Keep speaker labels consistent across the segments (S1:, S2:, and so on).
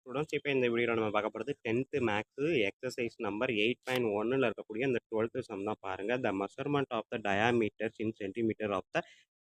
S1: Students இப்போ இந்த வீடியோவில் நம்ம பார்க்க போகிறது 10th மேக்ஸு எக்ஸசைஸ் நம்பர் 8.1ல் இருக்கக்கூடிய அந்த 12th சம் தான் பாருங்கள். The measurement of the diameters in centimetre of the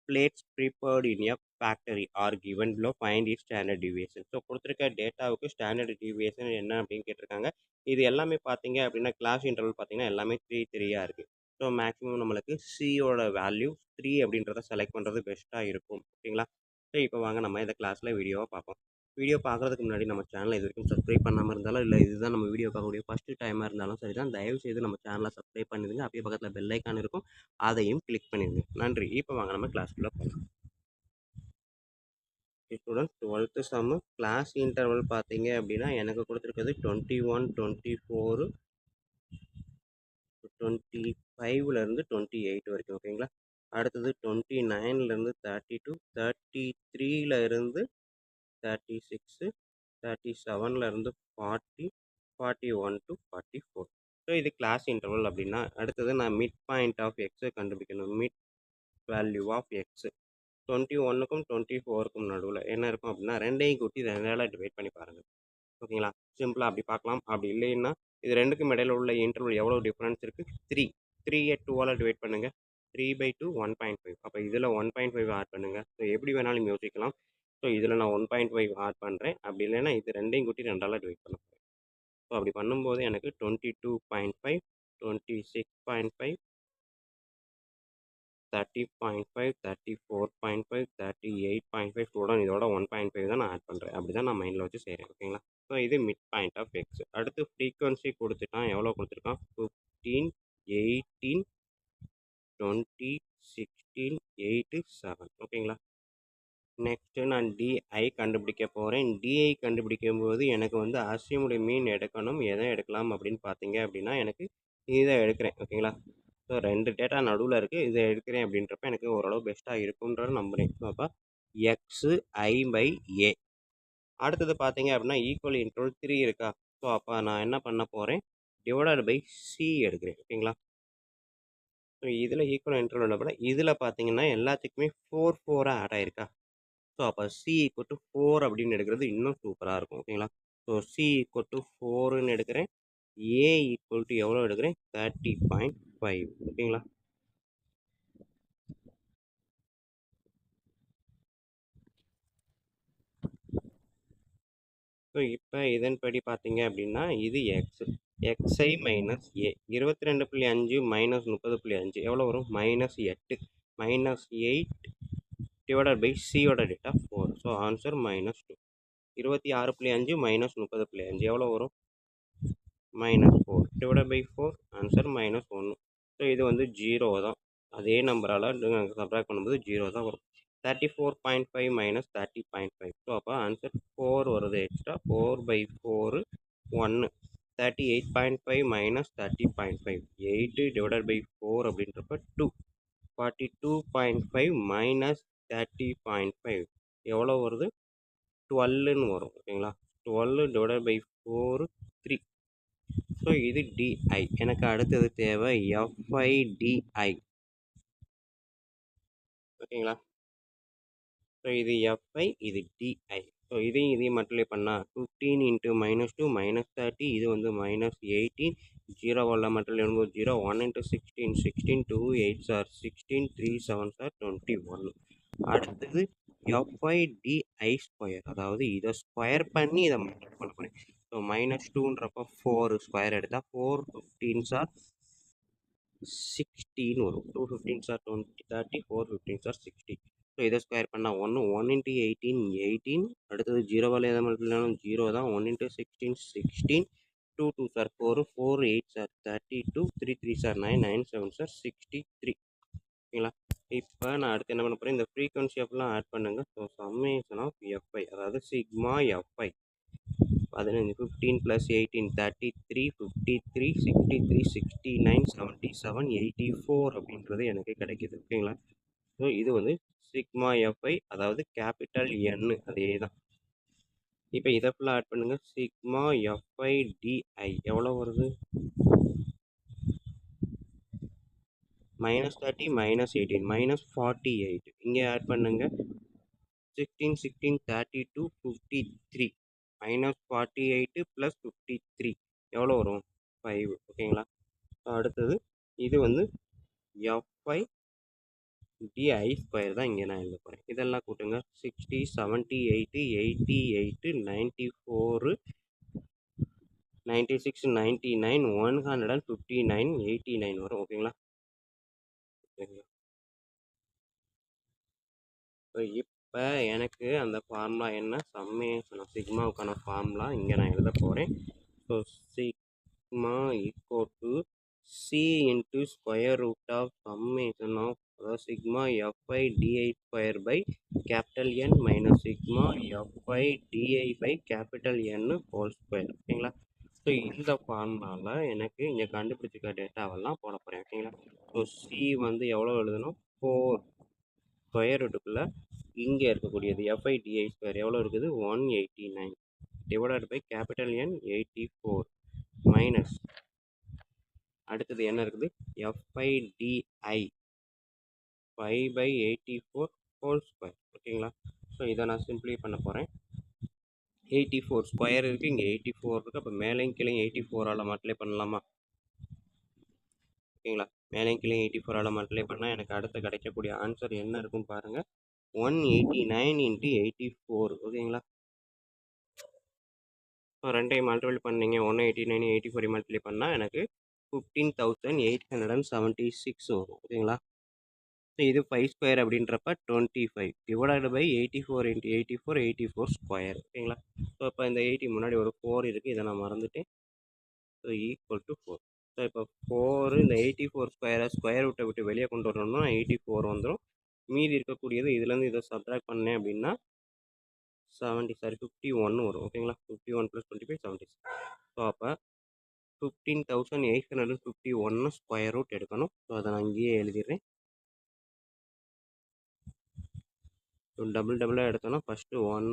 S1: plates prepared in a factory are given below find it standard deviation. So கொடுத்துருக்க டேட்டாவுக்கு ஸ்டாண்டர்ட் டிவியேஷன் என்ன அப்படின்னு கேட்டிருக்காங்க. இது எல்லாமே பார்த்தீங்க அப்படின்னா கிளாஸ் இன்டர்வல் பார்த்தீங்கன்னா எல்லாமே 3 இருக்குது. ஸோ மேக்ஸிமம் நம்மளுக்கு சியோட வேல்யூ 3 அப்படின்றத செலக்ட் பண்ணுறது பெஸ்ட்டாக இருக்கும். ஓகேங்களா? ஸோ இப்போ வாங்க நம்ம இந்த கிளாஸில் வீடியோவை பார்ப்போம். வீடியோ பார்க்குறதுக்கு முன்னாடி நம்ம சேனலை இது வரைக்கும் சப்ஸ்கிரைப் பண்ணாமல் இருந்தாலும் இல்லை இதுதான் நம்ம வீடியோ பார்க்கக்கூடிய ஃபஸ்ட்டு டைமாக இருந்தாலும் சரி தான் தயவு செய்து நம்ம சேனலை சப்ஸ்கிரைப் பண்ணிடுங்க. அப்படியே பக்கத்தில் பெல் ஐக்கான் இருக்கும், அதையும் கிளிக் பண்ணிடுங்க. நன்றி. இப்போ வாங்க நம்ம கிளாஸ்க்குள்ளே போகலாம். ஸ்டூடெண்ட்ஸ் 12th சம்மு கிளாஸ் இன்டர்வல் பார்த்தீங்க அப்படின்னா எனக்கு கொடுத்துருக்கிறது 21, 24, 25லேருந்து 28 வரைக்கும். ஓகேங்களா? அடுத்தது 29லேருந்து 32, 33லேருந்து 36, 37லேருந்து 40, 41 to 44. ஸோ இது கிளாஸ் இன்டர்வல் அப்படின்னா அடுத்தது நான் மிட் பாயிண்ட் ஆஃப் எக்ஸை கண்டுபிடிக்கணும். மிட் வேல்யூ ஆஃப் எக்ஸ் 21க்கும் 24க்கும் நடுவில் என்ன இருக்கும் அப்படின்னா ரெண்டையும் கூட்டி 2ஆல் டிவைட் பண்ணி பாருங்கள். ஓகேங்களா? சிம்பிளாக அப்படி பார்க்கலாம். அப்படி இல்லைன்னா இது ரெண்டுக்கும் இடையில உள்ள இன்டர்வல் எவ்வளோ டிஃப்ரென்ஸ் இருக்குது? 3. 3யை 2ஆல் டிவைட் பண்ணுங்கள். 3/2 1.5. அப்போ இதில் 1.5 ஆட் பண்ணுங்கள். ஸோ எப்படி வேணாலும் யோசிக்கலாம். ஸோ இதில் நான் 1.5 ஆட் பண்ணுறேன். அப்படி இல்லைன்னா இது ரெண்டையும் கூட்டி 2ஆல் டிவைட் பண்ண போகிறேன். ஸோ அப்படி பண்ணும்போது எனக்கு 22.5, 26.5, 30.5, 34.5, 38.5 ஸ்டூடெண்ட் இதோட 1.5 தான் நான் ஆட் பண்ணுறேன். அப்படி தான் நான் மைண்டில் வச்சு செய்கிறேன். ஓகேங்களா? ஸோ இது மிட் பாயிண்ட் ஆஃப் எக்ஸ். அடுத்து ஃப்ரீக்வன்சி கொடுத்துட்டான். எவ்வளோ கொடுத்துருக்கான்? 15, 18, 20, 16, 8, 7. ஓகேங்களா? நெக்ஸ்ட்டு நான் டிஐ கண்டுபிடிக்க போகிறேன். டிஐ கண்டுபிடிக்கும் போது எனக்கு வந்து அஸ்யூம்டு மீன் எடுக்கணும். எதை எடுக்கலாம் அப்படின்னு பார்த்தீங்க அப்படின்னா எனக்கு இதை எடுக்கிறேன். ஓகேங்களா? ஸோ 2 டேட்டா நடுவில் இருக்குது. இதை எடுக்கிறேன் அப்படின்றப்ப எனக்கு ஓரளவு பெஸ்ட்டாக இருக்குன்றத நம்புகிறேன். ஸோ அப்போ எக்ஸு ஐ/ஏ. அடுத்தது பார்த்தீங்க அப்படின்னா ஈக்குவல் இன்டர்வல் 3 இருக்கா? ஸோ அப்போ நான் என்ன பண்ண போகிறேன்? டிவைடட் பை சி எடுக்கிறேன். ஓகேங்களா? ஸோ இதில் ஈக்குவல் இன்டர்வல் கூட இதில் பார்த்தீங்கன்னா எல்லாத்துக்குமே 4 4 ஆட் ஆயிருக்கா? ஸோ அப்போ சி ஈக்குவல் டு 4 அப்படின்னு எடுக்கிறது இன்னும் சூப்பராக இருக்கும். ஓகேங்களா? ஸோ சி ஈக்குவல் டு 4ன்னு எடுக்கிறேன். ஏ ஈக்குவல் டு எவ்வளோ எடுக்கிறேன்? 30.5. ஓகேங்களா? ஸோ இப்போ இதன்படி பார்த்தீங்க அப்படின்னா இது x. X i minus a 22.5 minus 30.5 எவ்வளோ வரும்? -8. -8 டிவைடட் பை சியோட டேட்டா 4. So answer -2. 26.5 மைனஸ் 30.5 எவ்வளோ வரும்? -4 டிவைடட் பை 4 ஆன்சர் -1. ஸோ இது வந்து 0 தான். அதே நம்பரால் சப்ராக்ட் பண்ணும்போது 0 தான் வரும். 34.5 மைனஸ் 30.5. ஸோ அப்போ ஆன்சர் 4 வருது எக்ஸ்ட்ரா. 4/4 1. 38.5 மைனஸ் 30.5 8 டிவைடட் பை 4 அப்படின்றப்ப 2. 42.5 மைனஸ் 30.5 எவ்வளோ வருது? 12ன்னு வரும். ஓகேங்களா? 12 டிவைடட் பை 4 3. ஸோ இது டிஐ. எனக்கு அடுத்தது தேவை எஃப்ஐடிஐ. ஓகேங்களா? ஸோ இது எஃப்ஐ, இது டிஐ. ஸோ இதையும் மல்டிப்ளை பண்ணால் 15 இன்ட்டு -2 -30. இது வந்து -18. 0 மல்டிப்ளை பண்ணும்போது 0. 1 இன்ட்டு 16 16. 2 8 சார் 16. 3 7 சார் 21. அடுத்தது எஃப்ஐடிஐ ஸ்கொயர். அதாவது இதை ஸ்கொயர் பண்ணி இதை மல்டிப்ளை பண்ண போகிறேன். ஸோ -2ன்றப்போ 4 ஸ்கொயர் எடுத்தால் 4 15 சார் 16 வரும். 2 15 சார் 20 30 4 15 சார் 60. ஸோ இதை ஸ்கொயர் பண்ணால் 1 இன்ட்டு 18 18. அடுத்தது 0வால் எதை மல்டிப்ளைனாலும் 0 தான். 1 into 16 16. 2 2 sir 4 4 8 sir 32 3 3 sir 9 9 7 sir 63. ஓகேங்களா? இப்போ நான் அடுத்து என்ன பண்ண போகிறேன்? இந்த ஃப்ரீக்வன்சி அப்படிலாம் ஆட் பண்ணுங்க. ஸோ சம்மேஷன் ஆஃப் எஃப்ஐ அதாவது சிக்மா எஃப்ஐ 15 15 + 18 33 53 63 69 77 84 அப்படின்றது எனக்கு கிடைக்குது. ஓகேங்களா? ஸோ இது வந்து சிக்மா எஃப்ஐ அதாவது கேபிட்டல் என் அதே தான். இப்போ இதை ஃபுல்லாக ஆட் பண்ணுங்கள். சிக்மா எஃப்ஐ டிஐ எவ்வளோ வருது? -30 -18 -48. இங்கே ஆட் பண்ணுங்கள். 16 16 32 53 -48 + 53 எவ்வளோ வரும்? 5 ஓகேங்களா? அடுத்தது இது வந்து Fi di² தான் இங்கே நான் எழுத போகிறேன். இதெல்லாம் கூட்டுங்க. 60, 78, 88, 94, 96, 99, 159, 89 வரும். ஓகேங்களா? சரிங்களா? ஸோ இப்போ எனக்கு அந்த ஃபார்முலா என்ன? சம்மேஷன் ஆஃப் சிக்மாவுக்கான ஃபார்முலா இங்கே நான் எழுத போகிறேன். So sigma equal to c into square root of summation of அதாவது sigma f i d i by capital N minus sigma f i d i by capital N whole square. ஓகேங்களா? ஸோ இந்த ஃபார்முலாவில் எனக்கு இங்கே கண்டுபிடிச்சிக்க டேட்டாவெல்லாம் போட போகிறேன். ஓகேங்களா? ஸோ சி வந்து எவ்வளோ எழுதணும்? 4 ஸ்கொயர் ரூட்டுக்குள்ளே இங்கே இருக்கக்கூடியது FIDI² எவ்வளோ இருக்குது? 189 divided by capital N 84 minus அடுத்தது என்ன இருக்குது? FIDI 5/84 whole square. ஓகேங்களா? ஸோ இதை நான் சிம்பிளை பண்ண போகிறேன். 84 ஸ்கொயர் இருக்குது, இங்கே 84 இருக்குது. அப்போ மேலேயும் கீழே 84ஆல் மல்டிப்ளை பண்ணலாமா? ஓகேங்களா? மேலேயும் கீழே 84ஆல் மல்டிப்ளை பண்ணால் எனக்கு அடுத்து கிடைக்கக்கூடிய ஆன்சர் என்ன இருக்குன்னு பாருங்கள். 189 × 84. ஓகேங்களா? ஸோ ரெண்டையும் மல்டிப்ளை பண்ணீங்க. 189 84 மல்டிப்ளை பண்ணால் எனக்கு 15,876 வரும். ஓகேங்களா? ஸோ இது 5² அப்படின்றப்ப 25 டிவைடட் பை 84 × 84 84 ஸ்கொயர். ஓகேங்களா? ஸோ இப்போ இந்த 80 முன்னாடி ஒரு 4 இருக்குது, இதை நான் மறந்துட்டேன். So equal to 4. ஸோ இப்போ 4 இந்த 84 ஸ்கொயர் ரூட்டை விட்டு வெளியே கொண்டு வரணும்னா 84 வந்துடும். மீதி இருக்கக்கூடியது இதுலேருந்து இதை சப்ட்ராக்ட் பண்ணேன் அப்படின்னா 51 வரும். ஓகேங்களா? 51 + 25 76. ஸோ அப்போ 15,851 ஸ்கொயர் ரூட் எடுக்கணும். ஸோ அதை நான் இங்கேயே எழுதிடுறேன். ஸோ டபுளாக எடுத்தோன்னா ஃபஸ்ட்டு 1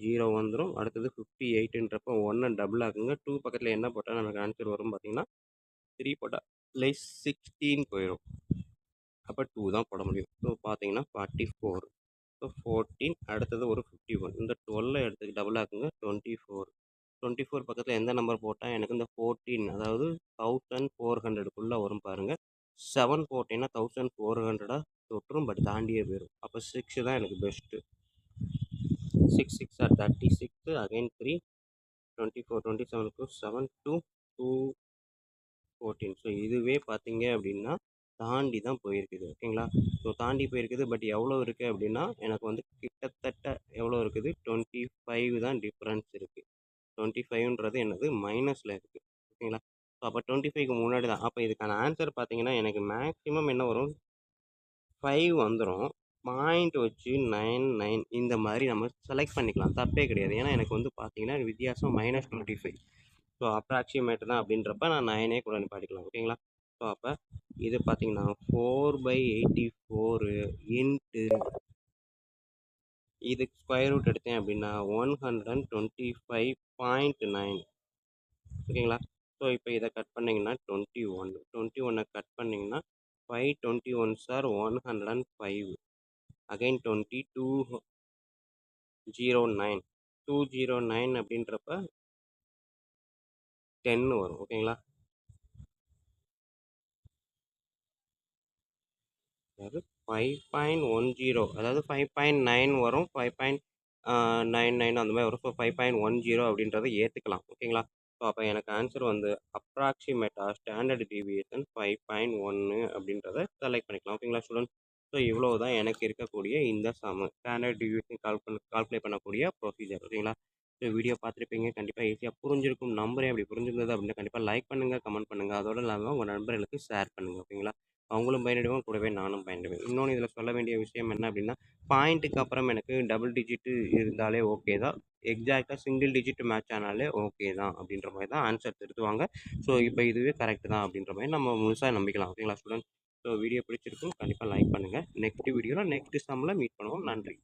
S1: 0 வந்துடும். அடுத்தது 58ன்றப்போ 1 டபுள் ஆகுங்க. 2 பக்கத்தில் என்ன போட்டால் நமக்கு ஆன்சர் வரும் பார்த்தீங்கன்னா 3 போட்டால் ப்ளஸ் 16 போயிடும். அப்போ 2 தான் போட முடியும். ஸோ பார்த்தீங்கன்னா 44. ஸோ 14 அடுத்தது ஒரு 51. இந்த 12 எடுத்து டபுள் ஆகுங்க 24. 24 பக்கத்தில் எந்த நம்பர் போட்டால் எனக்கு இந்த 14 அதாவது 1400க்குள்ளே வரும் பாருங்கள். 7 போட்டிங்கன்னா 1400 தொற்றும், பட் தாண்டியே போயிடும். அப்போ 6 தான் எனக்கு பெஸ்ட்டு. 6 6 are 36. அகைன் 3 24 27 7 2 2 14. ஸோ இதுவே பார்த்தீங்க அப்படின்னா தாண்டி தான் போயிருக்குது. ஓகேங்களா? ஸோ தாண்டி போயிருக்குது, பட் எவ்வளோ இருக்குது அப்படின்னா எனக்கு வந்து கிட்டத்தட்ட எவ்வளோ இருக்குது? 25 தான் டிஃப்ரென்ஸ் இருக்குது. 25ன்றது என்னது? மைனஸில் இருக்குது. ஓகேங்களா? ஸோ அப்போ 25க்கு முன்னாடி தான். அப்போ இதுக்கான ஆன்சர் பார்த்தீங்கன்னா எனக்கு மேக்ஸிமம் என்ன வரும்? 5 வந்துடும். பாயிண்ட் வச்சு 99 இந்த மாதிரி நம்ம செலக்ட் பண்ணிக்கலாம், தப்பே கிடையாது. ஏன்னா எனக்கு வந்து பார்த்தீங்கன்னா வித்தியாசம் -25. ஸோ அப்ராக்சிமேட் தான் அப்படின்றப்ப நான் 9 கூட நிப்பாட்டிக்கலாம். ஓகேங்களா? ஸோ அப்போ இது பார்த்தீங்கன்னா 4/84 இன்ட்டு இதுக்கு ஸ்கொயர் ரூட் எடுத்தேன் அப்படின்னா 125.9. ஓகேங்களா? ஸோ இப்போ இதை கட் பண்ணிங்கன்னா 21 கட் பண்ணிங்கன்னா 5 21s are 105. அகைன் 209 209 அப்படின்றப்ப 10 வரும். ஓகேங்களா? அதாவது 5.10 அதாவது 5.9 வரும், 5.99 அந்த மாதிரி வரும். ஸோ 5.10 அப்படின்றத ஏற்றுக்கலாம். ஓகேங்களா? ஸோ அப்போ எனக்கு ஆன்சர் வந்து அப்ராக்சிமேட்டாக ஸ்டாண்டர்ட் டிவியேஷன் 5.1 அப்படின்றத செலக்ட் பண்ணிக்கலாம். ஓகேங்களா ஸ்டூடெண்ட்? ஸோ இவ்வளோ தான் எனக்கு இருக்கக்கூடிய இந்த சம் ஸ்டாண்டர்ட் டிவியேஷன் கால்குலேட் பண்ணக்கூடிய ப்ரொசீஜர். ஓகேங்களா? ஸோ வீடியோ பார்த்துருப்பீங்க, கண்டிப்பாக ஈஸியாக புரிஞ்சிருக்கும் நம்பரே. அப்படி புரிஞ்சிருந்தது அப்படின்னா கண்டிப்பாக லைக் பண்ணுங்கள், கமெண்ட் பண்ணுங்கள். அதோடு இல்லாமல் உங்கள் நண்பர்களுக்கு ஷேர் பண்ணுங்கள். ஓகேங்களா? அவங்களும் பயனடைவோம், கூடவே நானும் பயனடைவேன். இன்னொன்று இதில் சொல்ல வேண்டிய விஷயம் என்ன அப்படின்னா, பாயிண்ட்டுக்கு அப்புறம் எனக்கு டபுள் டிஜிட்டு இருந்தாலே ஓகே தான். எக்ஸாக்டாக சிங்கிள் டிஜிட் மேட்ச் ஆனாலே ஓகே தான் அப்படின்ற மாதிரி தான் ஆன்சர் திருத்துவாங்க. ஸோ இப்போ இதுவே கரெக்ட் தான் அப்படின்ற மாதிரி நம்ம முழுசாக நம்பிக்கலாம். ஓகேங்களா ஸ்டூடெண்ட்? ஸோ வீடியோ பிடிச்சிருக்கும், கண்டிப்பாக லைக் பண்ணுங்கள். நெக்ஸ்ட் வீடியோவில் நெக்ஸ்ட் சம்மில் மீட் பண்ணுவோம். நன்றி.